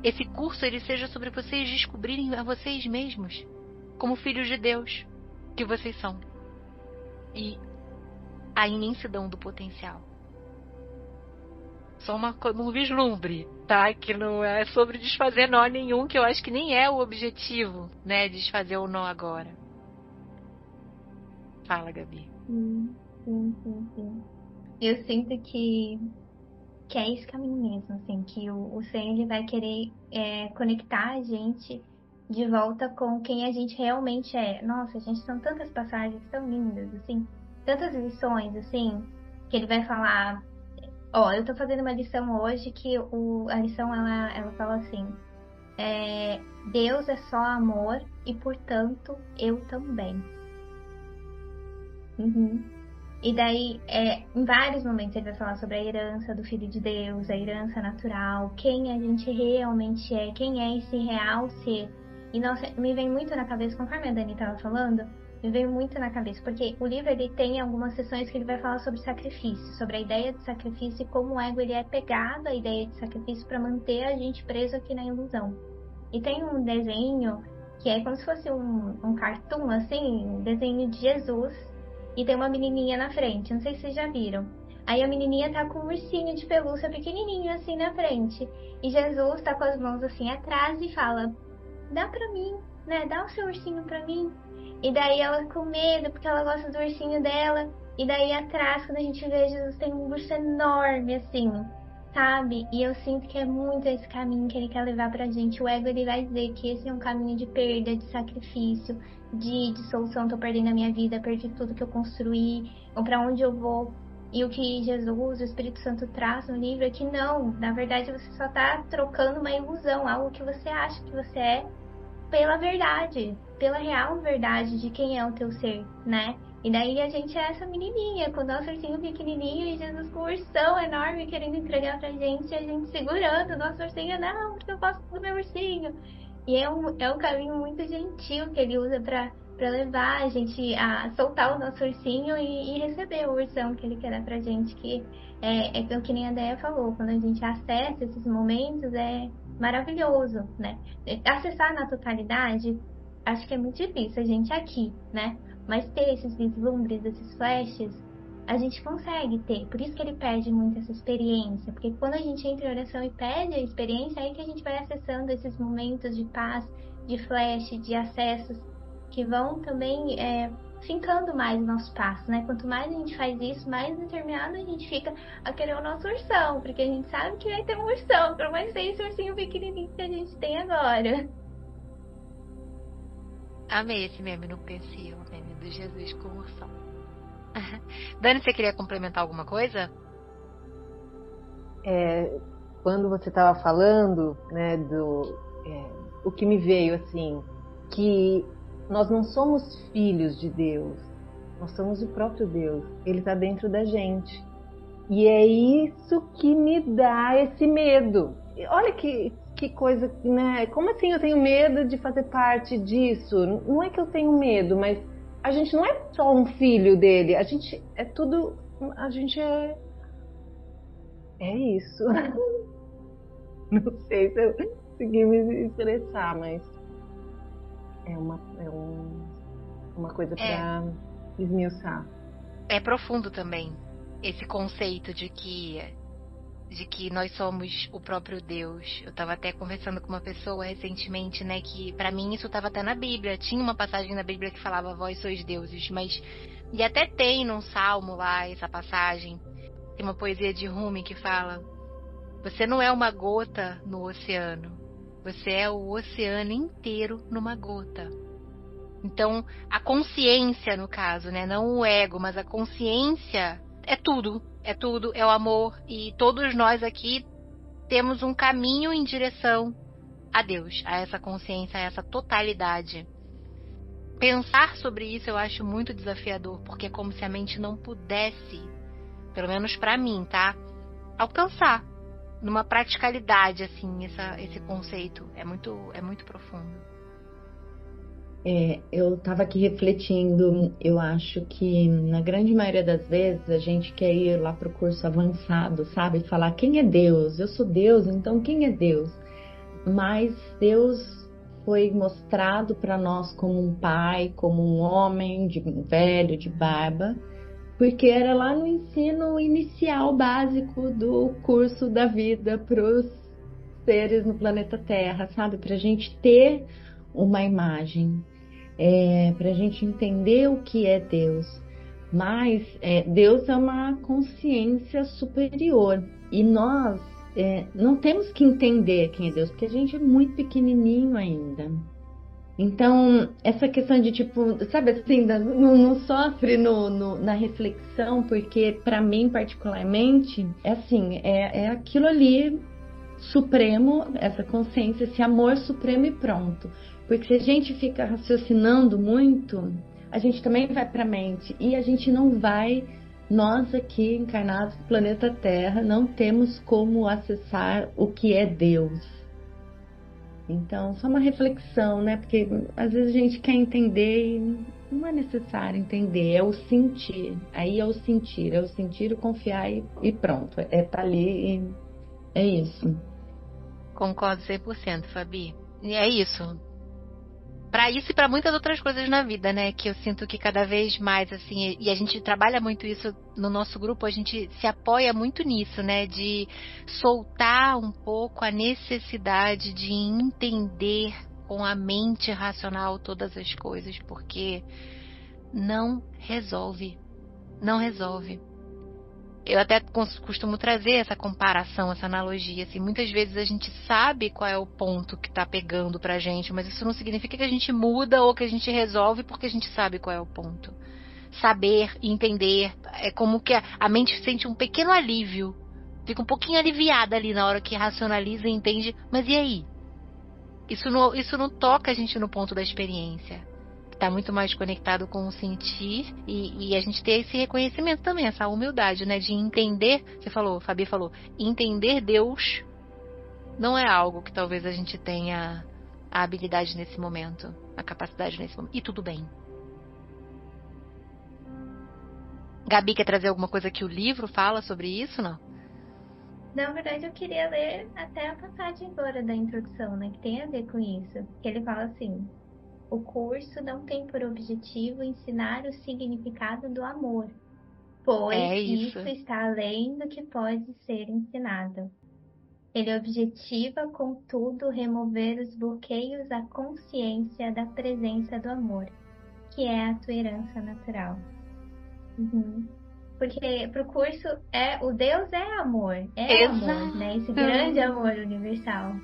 esse curso ele seja sobre vocês descobrirem a vocês mesmos como filhos de Deus que vocês são e a imensidão do potencial. Só um vislumbre, tá? Que não é sobre desfazer nó nenhum, que eu acho que nem é o objetivo, né? Desfazer o nó agora. Fala, Gabi. Sim. Eu sinto que é esse caminho mesmo, assim, que o Senhor ele vai querer conectar a gente de volta com quem a gente realmente é. Nossa, gente, são tantas passagens tão lindas, assim, tantas lições, assim, que ele vai falar. Ó, eu tô fazendo uma lição hoje que a lição ela fala assim: Deus é só amor e portanto eu também. E daí, em vários momentos ele vai falar sobre a herança do Filho de Deus, a herança natural, quem a gente realmente é, quem é esse real ser. E nossa, me vem muito na cabeça, conforme a Dani estava falando, me veio muito na cabeça, porque o livro ele tem algumas sessões que ele vai falar sobre sacrifício, sobre a ideia de sacrifício e como o ego ele é pegado à ideia de sacrifício para manter a gente preso aqui na ilusão. E tem um desenho que é como se fosse um cartoon, assim, um desenho de Jesus, e tem uma menininha na frente, não sei se vocês já viram. Aí a menininha tá com um ursinho de pelúcia pequenininho assim na frente, e Jesus tá com as mãos assim atrás e fala: dá pra mim, né? Dá o seu ursinho pra mim. E daí ela com medo, porque ela gosta do ursinho dela. E daí atrás, quando a gente vê, Jesus tem um urso enorme, assim, sabe? E eu sinto que é muito esse caminho que ele quer levar pra gente. O ego, ele vai dizer que esse é um caminho de perda, de sacrifício, de dissolução. Tô perdendo a minha vida, perdi tudo que eu construí, ou pra onde eu vou. E o que Jesus, o Espírito Santo traz no livro é que não, na verdade você só tá trocando uma ilusão, algo que você acha que você é, pela verdade, pela real verdade de quem é o teu ser, né? E daí a gente é essa menininha, com o nosso ursinho pequenininho e Jesus com o ursão enorme querendo entregar pra gente, e a gente segurando o nosso ursinho, não, porque eu posso do meu ursinho. E é um caminho muito gentil que ele usa pra para levar a gente a soltar o nosso ursinho e receber o ursão que ele quer dar pra gente, que é o que nem a Déia falou, quando a gente acessa esses momentos é maravilhoso, né? Acessar na totalidade, acho que é muito difícil a gente aqui, né? Mas ter esses vislumbres, esses flashes, a gente consegue ter. Por isso que ele pede muito essa experiência, porque quando a gente entra em oração e pede a experiência, é aí que a gente vai acessando esses momentos de paz, de flash, de acessos, que vão também fincando mais o nosso passo, né? Quanto mais a gente faz isso, mais determinado a gente fica a querer o nosso ursão, porque a gente sabe que vai ter um ursão, pelo menos tem esse ursinho pequenininho que a gente tem agora. Amei esse meme, não pensei, o meme do Jesus com o ursão. Dani, você queria complementar alguma coisa? Quando você estava falando, né, o que me veio assim, que nós não somos filhos de Deus, nós somos o próprio Deus, Ele está dentro da gente. E é isso que me dá esse medo. Olha que coisa, né? Como assim eu tenho medo de fazer parte disso? Não é que eu tenho medo, mas a gente não é só um filho dele, a gente é tudo, a gente é isso. Não sei se eu consegui me expressar, mas é uma coisa para esmiuçar. É profundo também esse conceito de que nós somos o próprio Deus. Eu estava até conversando com uma pessoa recentemente, né, que para mim isso estava até na Bíblia. Tinha uma passagem na Bíblia que falava vós sois deuses, mas e até tem num salmo lá essa passagem. Tem uma poesia de Rumi que fala: você não é uma gota no oceano, você é o oceano inteiro numa gota. Então, a consciência, no caso, né, não o ego, mas a consciência é tudo, é o amor, e todos nós aqui temos um caminho em direção a Deus, a essa consciência, a essa totalidade. Pensar sobre isso eu acho muito desafiador, porque é como se a mente não pudesse, pelo menos pra mim, tá, alcançar numa praticalidade assim esse conceito. É muito profundo. Eu estava aqui refletindo, eu acho que na grande maioria das vezes a gente quer ir lá para o curso avançado, sabe? Falar quem é Deus? Eu sou Deus, então quem é Deus? Mas Deus foi mostrado para nós como um pai, como um homem velho, de barba, porque era lá no ensino inicial básico do curso da vida para os seres no planeta Terra, sabe? Para a gente ter uma imagem. Para a gente entender o que é Deus. Mas Deus é uma consciência superior e nós não temos que entender quem é Deus, porque a gente é muito pequenininho ainda. Então, essa questão de tipo, sabe assim, não sofre na reflexão, porque para mim particularmente é assim, é aquilo ali supremo, essa consciência, esse amor supremo e pronto. Porque se a gente fica raciocinando muito, a gente também vai para a mente e a gente não vai, nós aqui encarnados no planeta Terra, não temos como acessar o que é Deus. Então, só uma reflexão, né? Porque às vezes a gente quer entender e não é necessário entender, é o sentir. Aí é o sentir, o confiar e pronto. Tá ali e é isso. Concordo 100%, Fabi. E é isso. Para isso e para muitas outras coisas na vida, né? Que eu sinto que cada vez mais, assim, e a gente trabalha muito isso no nosso grupo, a gente se apoia muito nisso, né? De soltar um pouco a necessidade de entender com a mente racional todas as coisas, porque não resolve. Não resolve. Eu até costumo trazer essa comparação, essa analogia, assim, muitas vezes a gente sabe qual é o ponto que tá pegando pra gente, mas isso não significa que a gente muda ou que a gente resolve porque a gente sabe qual é o ponto. Saber, entender, é como que a mente sente um pequeno alívio, fica um pouquinho aliviada ali na hora que racionaliza e entende, mas e aí? Isso não toca a gente no ponto da experiência. Está muito mais conectado com o sentir e a gente ter esse reconhecimento também, essa humildade, né? De entender, Fabi falou, entender Deus não é algo que talvez a gente tenha a habilidade nesse momento, a capacidade nesse momento. E tudo bem. Gabi, quer trazer alguma coisa que o livro fala sobre isso, não? Na verdade, eu queria ler até a passagem agora da introdução, né? Que tem a ver com isso. Que ele fala assim: o curso não tem por objetivo ensinar o significado do amor, pois É isso. isso está além do que pode ser ensinado. Ele objetiva, contudo, remover os bloqueios à consciência da presença do amor, que é a tua herança natural. Porque pro curso o Deus é amor, amor, né? Esse grande amor universal.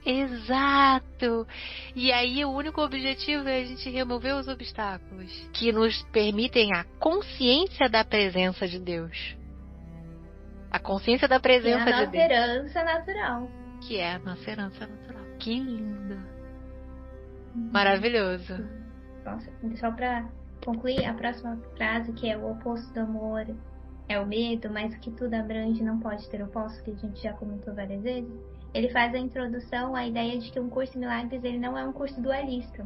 Exato! E aí o único objetivo é a gente remover os obstáculos que nos permitem a consciência da presença de Deus. A consciência da presença de Deus. Que é a nossa herança natural. Que é a nossa herança natural. Que lindo! Maravilhoso. Nossa, só para concluir a próxima frase, que é o oposto do amor é o medo, mas o que tudo abrange não pode ter oposto, que a gente já comentou várias vezes. Ele faz a introdução à ideia de que um curso em milagres ele não é um curso dualista,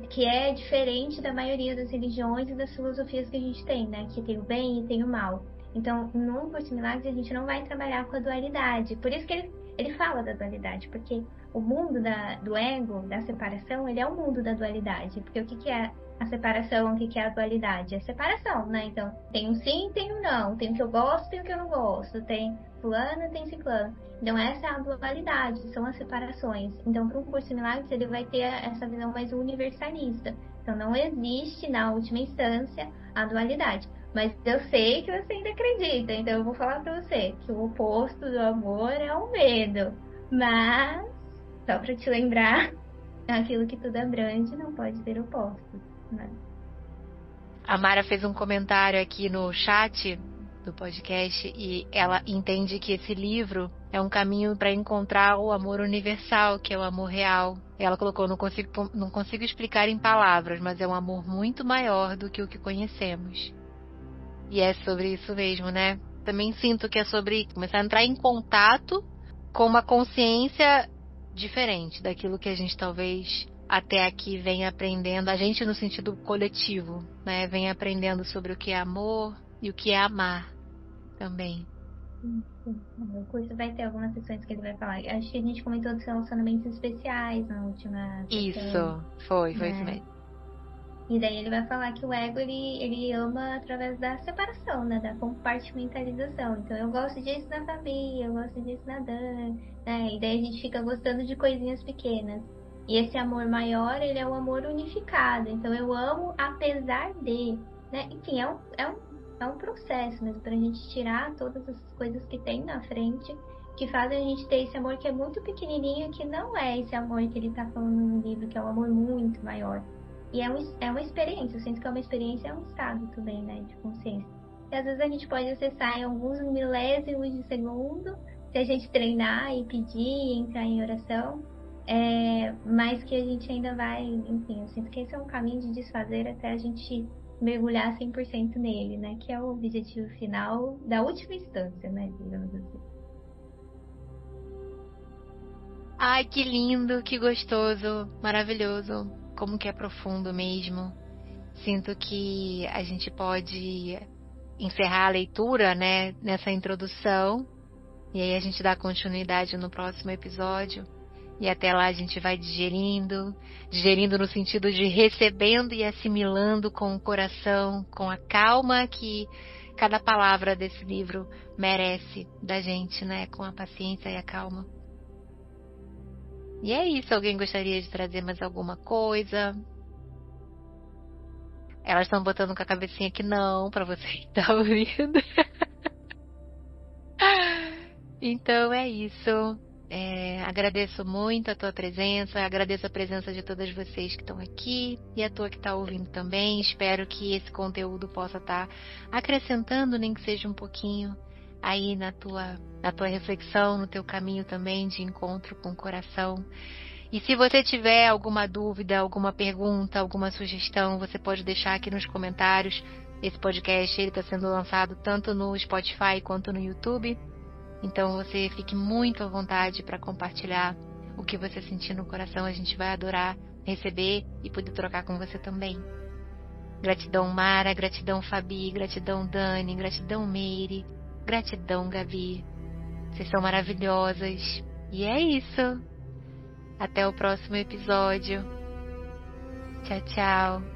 que é diferente da maioria das religiões e das filosofias que a gente tem, né? Que tem o bem e tem o mal. Então, num curso em milagres a gente não vai trabalhar com a dualidade. Por isso que ele fala da dualidade, porque o mundo do ego, da separação, ele é o mundo da dualidade. Porque o que é a separação, o que é a dualidade? É separação, né? Então, tem um sim, tem um não. Tem o que eu gosto, tem o que eu não gosto. Tem fulano, tem ciclano. Então, essa é a dualidade, são as separações. Então, para um curso em milagres, ele vai ter essa visão mais universalista. Então, não existe, na última instância, a dualidade. Mas eu sei que você ainda acredita, então eu vou falar para você que o oposto do amor é o medo. Mas, só para te lembrar, aquilo que tudo abrange não pode ter oposto, né? A Mara fez um comentário aqui no chat do podcast e ela entende que esse livro é um caminho para encontrar o amor universal, que é o amor real. Ela colocou: não consigo explicar em palavras, mas é um amor muito maior do que o que conhecemos. E é sobre isso mesmo, né? Também sinto que é sobre começar a entrar em contato com uma consciência diferente daquilo que a gente talvez até aqui vem aprendendo, a gente no sentido coletivo, né? Vem aprendendo sobre o que é amor e o que é amar também. O curso vai ter algumas sessões que ele vai falar. Acho que a gente comentou dos relacionamentos especiais na última sessão. Isso, foi isso mesmo. E daí ele vai falar que o ego, ele ama através da separação, né? Da compartimentalização. Então, eu gosto disso na Fabi, eu gosto disso na Dan, né? E daí a gente fica gostando de coisinhas pequenas. E esse amor maior, ele é um amor unificado. Então, eu amo apesar de, né? Enfim, é um processo mesmo pra gente tirar todas as coisas que tem na frente, que fazem a gente ter esse amor que é muito pequenininho, que não é esse amor que ele tá falando no livro, que é um amor muito maior. E é uma experiência, eu sinto que é uma experiência, é um estado também, né, de consciência. E às vezes a gente pode acessar em alguns milésimos de segundo, se a gente treinar e pedir, entrar em oração, mas que a gente ainda vai, enfim, eu sinto que esse é um caminho de desfazer até a gente mergulhar 100% nele, né, que é o objetivo final da última instância, né, digamos assim. Ai, que lindo, que gostoso, maravilhoso. Como que é profundo mesmo. Sinto que a gente pode encerrar a leitura, né, nessa introdução, e aí a gente dá continuidade no próximo episódio, e até lá a gente vai digerindo no sentido de recebendo e assimilando com o coração, com a calma que cada palavra desse livro merece da gente, né, com a paciência e a calma. E é isso. Alguém gostaria de trazer mais alguma coisa? Elas estão botando com a cabecinha que não, para você que tá ouvindo. Então é isso. Agradeço muito a tua presença, agradeço a presença de todas vocês que estão aqui e a tua que está ouvindo também. Espero que esse conteúdo possa estar acrescentando, nem que seja um pouquinho, aí na tua reflexão, no teu caminho também de encontro com o coração. E se você tiver alguma dúvida, alguma pergunta, alguma sugestão, você pode deixar aqui nos comentários. Esse podcast está sendo lançado tanto no Spotify quanto no YouTube. Então você fique muito à vontade para compartilhar o que você sentir no coração. A gente vai adorar receber e poder trocar com você também. Gratidão Mara, gratidão Fabi, gratidão Dani, gratidão Meire, gratidão Gabi. Vocês são maravilhosas. E é isso. Até o próximo episódio. Tchau, tchau.